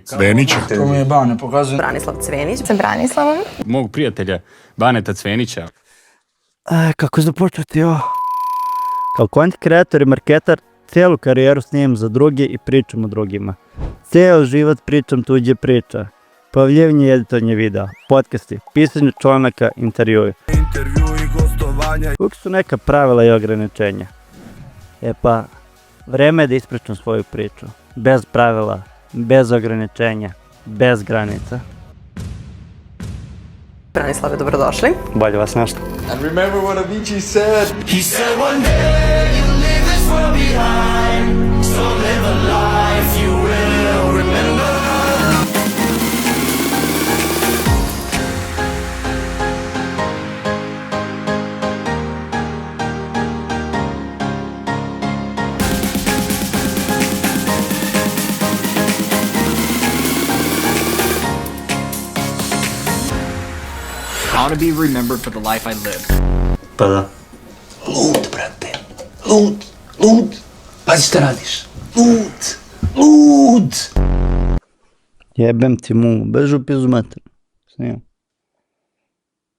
Cvenića. To mi je Bane pokazuje. Branislav Cvenić. Sa Branislavom. Mog prijatelja Baneta Cvenića. Kako započeti ovo? Kao content kreator i marketar, cijelu karijeru snimam za druge i pričam o drugima. Cijel život pričam tuđe priča. Pojavljivanje i editovanje videa, podcasti, pisanje članaka, intervjui. Uvijek su neka pravila i ograničenja. Pa, vreme je da ispričam svoju priču. Bez pravila, bez ograničenja, bez granica. Branislave, dobrodošli. Bolje vas nešto. And remember what Avicii said. He said one day you leave this world behind, so live a life you will remember. I want to be remembered for the life I lived. Pa da. Lud, brate. Lud. Pazi šta radiš. Lud. Jebem ti mu, bežu pizu mater. Snimam.